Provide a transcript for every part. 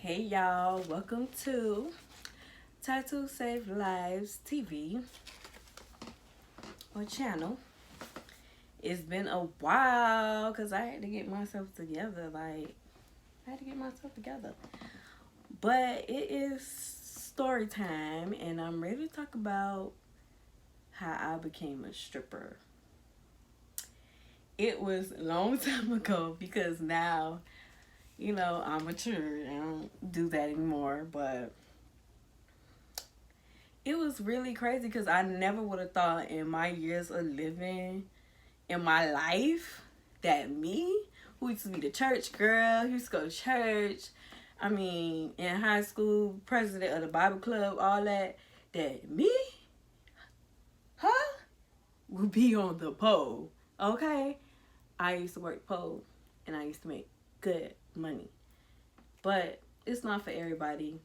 Hey y'all, welcome to Tattoo Save Lives TV or channel. It's been a while because I had to get myself together. But it is story time and I'm ready to talk about how I became a stripper. It was a long time ago because now, I'm mature. I don't do that anymore, but it was really crazy because I never would have thought in my years of living in my life that me, who used to be the church girl, who used to go to church, in high school, president of the Bible club, all that me, huh, would be on the pole. Okay? I used to work pole and I used to make good money. But it's not for everybody.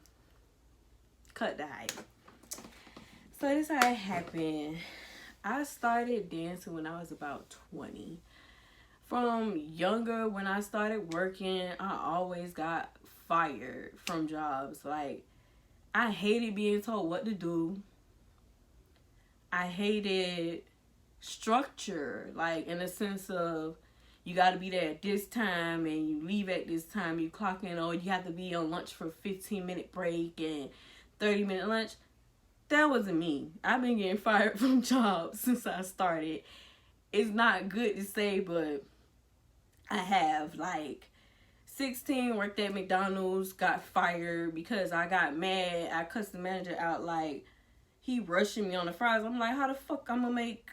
Cut the hype. So this how it happened. I started dancing when I was about 20. From younger, when I started working, I always got fired from jobs. Like, I hated being told what to do. I hated structure, like in the sense of you got to be there at this time and you leave at this time, you clock in, or you have to be on lunch for a 15-minute break and 30-minute lunch. That wasn't me. I've been getting fired from jobs since I started. It's not good to say, but I have. Like, 16, worked at McDonald's, got fired because I got mad. I cussed the manager out like he rushing me on the fries. I'm like, how the fuck I'm gonna make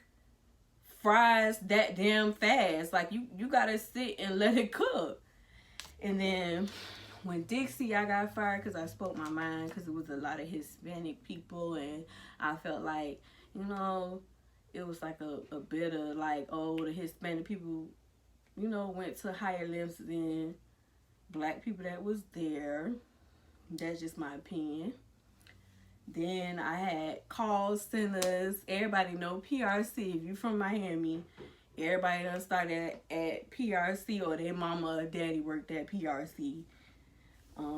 fries that damn fast? Like, you gotta sit and let it cook. And then when Dixie, I got fired because I spoke my mind because it was a lot of Hispanic people and I felt like, it was like a bit of like, oh, the Hispanic people, went to higher levels than black people that was there. That's just my opinion. Then I had call centers. Everybody know PRC. If you from Miami, everybody done started at PRC or their mama or daddy worked at PRC.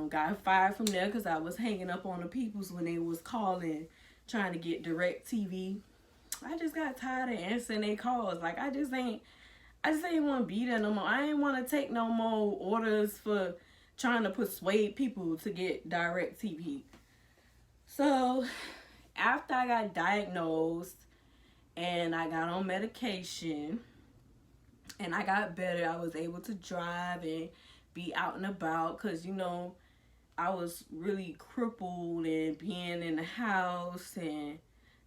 Got fired from there because I was hanging up on the peoples when they was calling, trying to get direct TV. I just got tired of answering their calls. Like, I just ain't want to be there no more. I ain't want to take no more orders for trying to persuade people to get direct TV. So, after I got diagnosed and I got on medication and I got better, I was able to drive and be out and about because, I was really crippled and being in the house and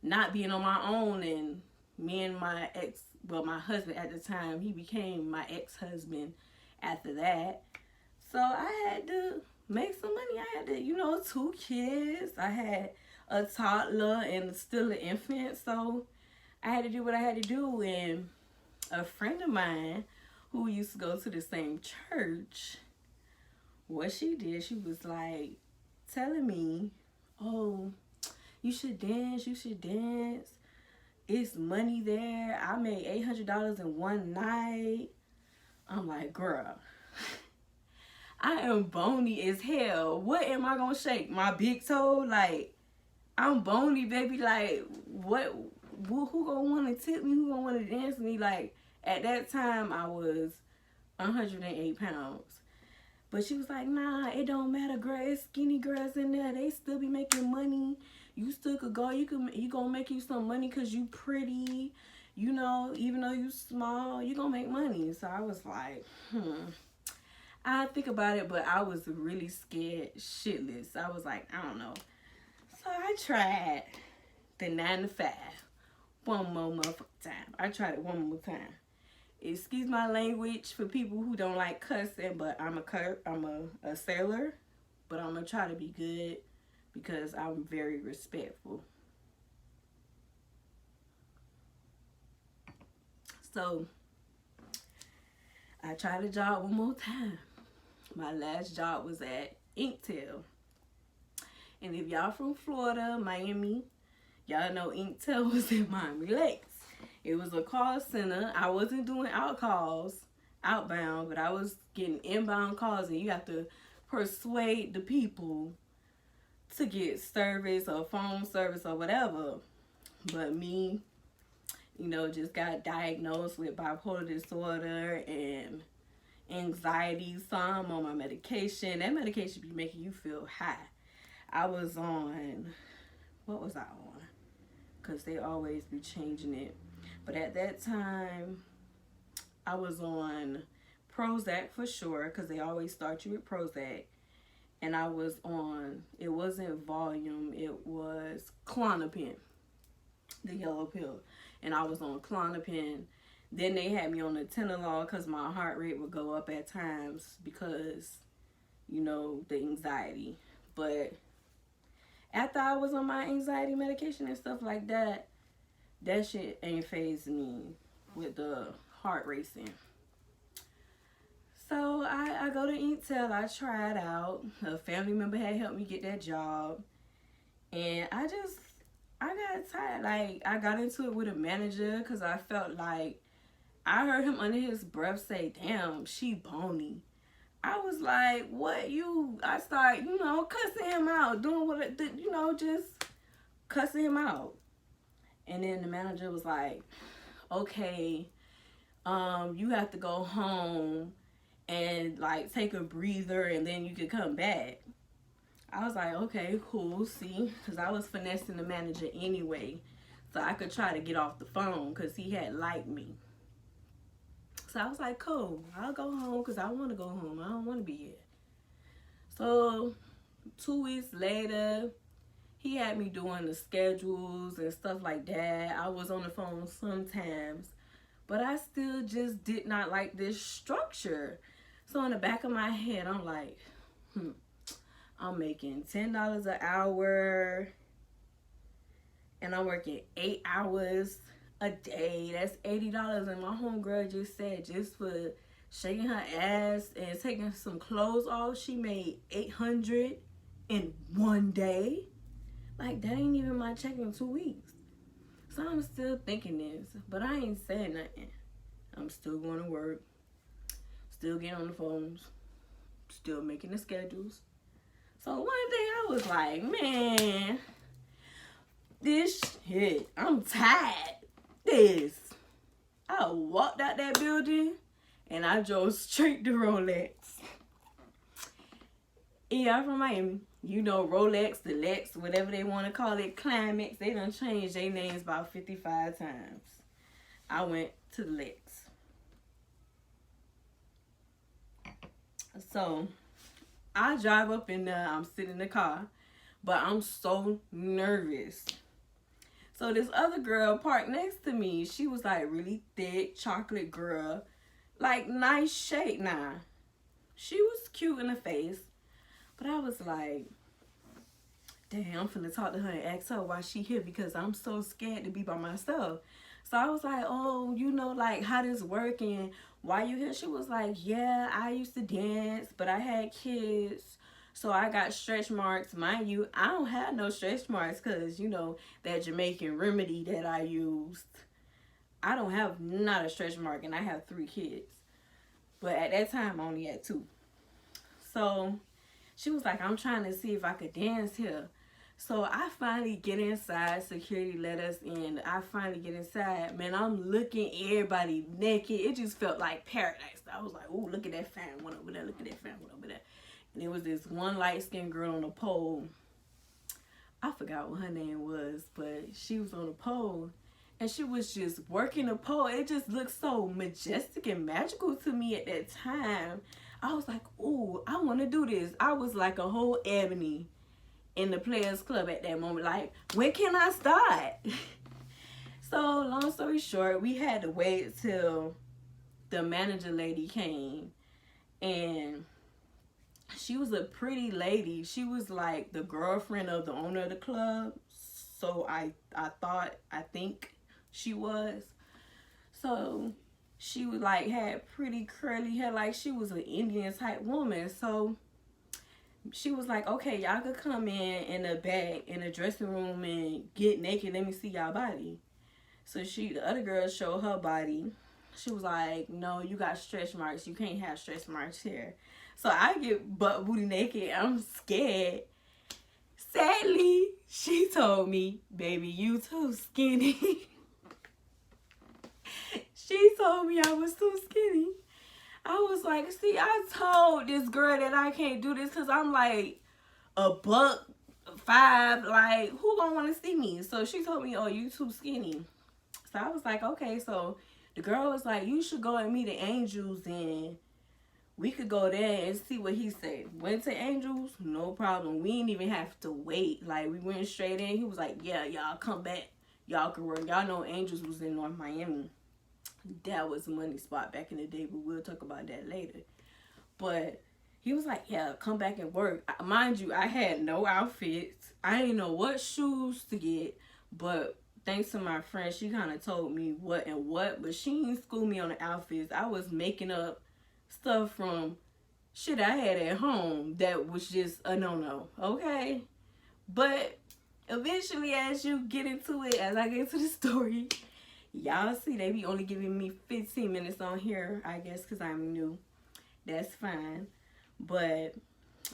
not being on my own. And me and my my husband at the time, he became my ex-husband after that. So I had to make some money. I had to, 2 kids. I had a toddler and still an infant. So I had to do what I had to do. And a friend of mine who used to go to the same church, what she did, she was like telling me, oh, you should dance. It's money there. I made $800 in one night. I'm like, girl, I am bony as hell. What am I gonna shake? My big toe? Like, I'm bony, baby. Like, what? Who gonna wanna tip me? Who gonna wanna dance with me? Like, at that time, I was 108 pounds. But she was like, nah, it don't matter, girl. It's skinny girls in there. They still be making money. You still could go. You gonna make you some money because you pretty. Even though you small, you gonna make money. So I was like, I think about it, but I was really scared shitless. I was like, I don't know. So I tried the 9 to 5 one more motherfucking time. I tried it one more time. Excuse my language for people who don't like cussing, but I'm a sailor, but I'm gonna try to be good because I'm very respectful. So I tried the job one more time. My last job was at Inktail. And if y'all from Florida, Miami, y'all know Inktail was in Miami Lakes. It was a call center. I wasn't doing outbound, but I was getting inbound calls, and you have to persuade the people to get service or phone service or whatever. But me, just got diagnosed with bipolar disorder and anxiety. So I'm on my medication. That medication be making you feel high. I was on, what was I on? Because they always be changing it. But at that time, I was on Prozac for sure, because they always start you with Prozac. And I was on, it wasn't Valium, it was Klonopin, the yellow pill. And I was on Klonopin. Then they had me on the Atenolol because my heart rate would go up at times because, the anxiety. But after I was on my anxiety medication and stuff like that, that shit ain't phased me with the heart racing. So I go to Intel. I tried out. A family member had helped me get that job. And I got tired. Like, I got into it with a manager because I felt like I heard him under his breath say, damn, she bony. I was like, what you? I started, cussing him out, doing what, just cussing him out. And then the manager was like, okay, you have to go home and like take a breather and then you can come back. I was like, okay, cool, see, because I was finessing the manager anyway, so I could try to get off the phone because he had liked me. So I was like, cool, I'll go home because I want to go home. I don't want to be here. So 2 weeks later, he had me doing the schedules and stuff like that. I was on the phone sometimes, but I still just did not like this structure. So in the back of my head, I'm like, I'm making $10 an hour and I'm working 8 hours a day. That's $80. And my homegirl just said, just for shaking her ass and taking some clothes off, she made $800 in 1 day. Like, that ain't even my check in 2 weeks. So I'm still thinking this, but I ain't saying nothing. I'm still going to work, still getting on the phones, still making the schedules. So one day I was like, man, this shit, I'm tired. I walked out that building and I drove straight to Rolex. Yeah, I'm from Miami. Rolex, the Lex, whatever they want to call it, Climax, they done changed their names about 55 times. I went to the Lex. So I drive up in there, I'm sitting in the car, but I'm so nervous. So this other girl parked next to me. She was like really thick, chocolate girl, like nice shape now. She was cute in the face, but I was like, damn, I'm finna talk to her and ask her why she here because I'm so scared to be by myself. So I was like, oh, like how this work and why you here? She was like, yeah, I used to dance, but I had kids. So I got stretch marks. Mind you, I don't have no stretch marks because, that Jamaican remedy that I used. I don't have not a stretch mark and I have 3 kids. But at that time, I only had 2. So she was like, I'm trying to see if I could dance here. So I finally get inside. Security let us in. I finally get inside. Man, I'm looking everybody naked. It just felt like paradise. I was like, ooh, look at that fine one over there. Look at that fine one over there. And there was this one light-skinned girl on the pole. I forgot what her name was, but she was on the pole. And she was just working the pole. It just looked so majestic and magical to me at that time. I was like, ooh, I want to do this. I was like a whole Ebony in the Players Club at that moment. Like, when can I start? So, long story short, we had to wait till the manager lady came. And she was a pretty lady. She was like the girlfriend of the owner of the club. So I think she was. So she was like, had pretty curly hair, like she was an Indian type woman. So she was like, okay, y'all could come in the back in the dressing room and get naked. Let me see y'all body. So the other girl showed her body. She was like, no, you got stretch marks. You can't have stretch marks here. So I get butt booty naked. I'm scared. Sadly, she told me, baby, you too skinny. She told me I was too skinny. I was like, see, I told this girl that I can't do this because I'm like $1.5. Like, who gonna want to see me? So she told me, oh, you too skinny. So I was like, okay. So the girl was like, you should go and meet the Angels and we could go there and see what he said. Went to Angels, no problem. We didn't even have to wait. Like, we went straight in. He was like, yeah, y'all come back. Y'all can work. Y'all know Angels was in North Miami. That was a money spot back in the day, but we'll talk about that later. But he was like, yeah, come back and work. Mind you, I had no outfits. I didn't know what shoes to get, but thanks to my friend, she kind of told me what and what, but she didn't school me on the outfits. I was making up stuff from shit I had at home that was just a no-no, okay? But eventually, as you get into it, as I get into the story, y'all see they be only giving me 15 minutes on here, I guess, because I'm new. That's fine. But,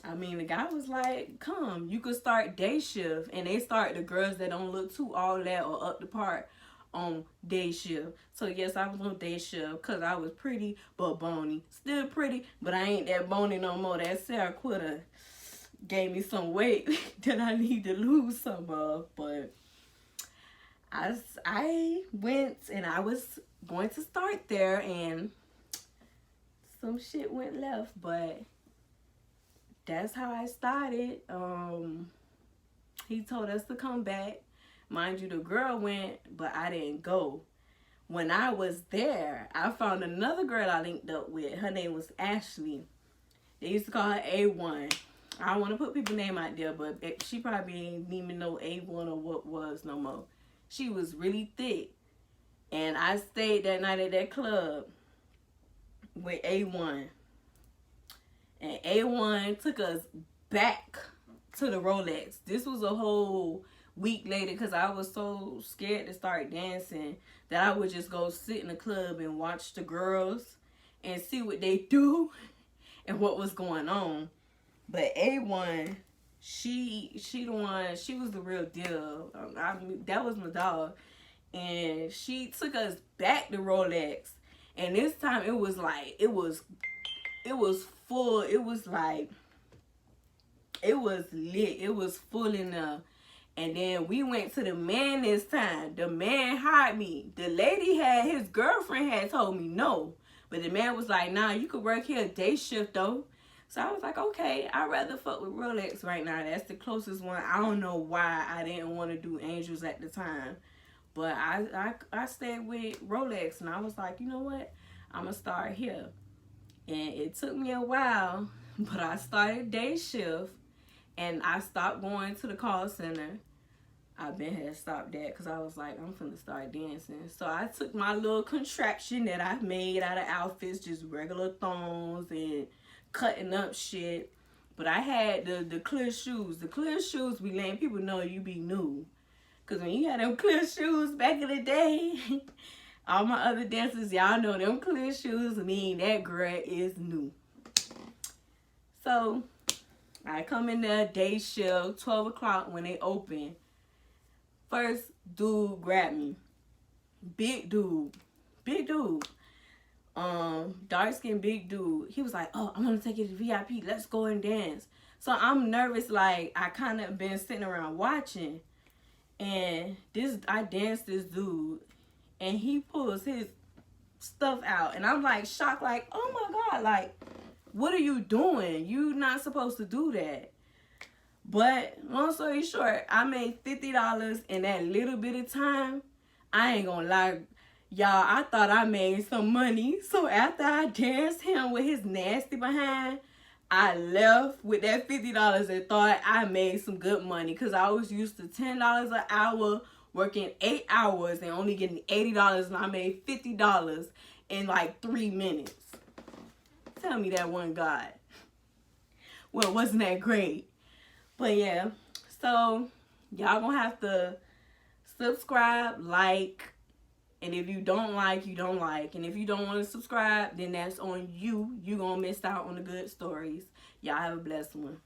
I mean, the guy was like, come, you could start day shift. And they start the girls that don't look too all that or up the part on day shift. So, yes, I was on day shift because I was pretty but bony. Still pretty, but I ain't that bony no more. That Sarah Quitter gave me some weight that I need to lose some of. But I went and I was going to start there and some shit went left, but that's how I started. He told us to come back. Mind you, the girl went, but I didn't go. When I was there, I found another girl I linked up with. Her name was Ashley. They used to call her A1. I don't want to put people's name out there, but she probably didn't even know A1 or what was no more. She was really thick. And I stayed that night at that club with A1. And A1 took us back to the Rolex. This was a whole week later because I was so scared to start dancing that I would just go sit in the club and watch the girls and see what they do and what was going on. But A1, she the one, she was the real deal. That was my dog. And she took us back to Rolex. And this time it was like, it was full. It was like, it was lit. It was full enough. And then we went to the man this time. The man hired me. The lady his girlfriend had told me no. But the man was like, nah, you could work here day shift though. So I was like, okay, I'd rather fuck with Rolex right now. That's the closest one. I don't know why I didn't want to do Angels at the time. But I stayed with Rolex. And I was like, you know what? I'm going to start here. And it took me a while. But I started day shift. And I stopped going to the call center. I had stopped that because I was like, I'm finna start dancing. So I took my little contraption that I made out of outfits, just regular thongs and cutting up shit. But I had the clear shoes. The clear shoes be letting people know you be new. Because when you had them clear shoes back in the day, all my other dancers, y'all know them clear shoes mean that girl is new. So I come in there, day shift, 12 o'clock when they open. First dude grabbed me. Big dude. Dark skinned big dude. He was like, oh, I'm gonna take you to VIP. Let's go and dance. So I'm nervous, like I kind of been sitting around watching. And I danced this dude. And he pulls his stuff out. And I'm like shocked, like, oh my God, like, what are you doing? You not supposed to do that. But long story short, I made $50 in that little bit of time. I ain't gonna lie, y'all, I thought I made some money. So after I danced him with his nasty behind, I left with that $50 and thought I made some good money. Because I was used to $10 an hour, working 8 hours and only getting $80. And I made $50 in like 3 minutes. Tell me that wasn't God. Well, wasn't that great? But yeah, so y'all gonna have to subscribe, like, And if you don't like, you don't like. And if you don't want to subscribe, then that's on you. You're going to miss out on the good stories. Y'all have a blessed one.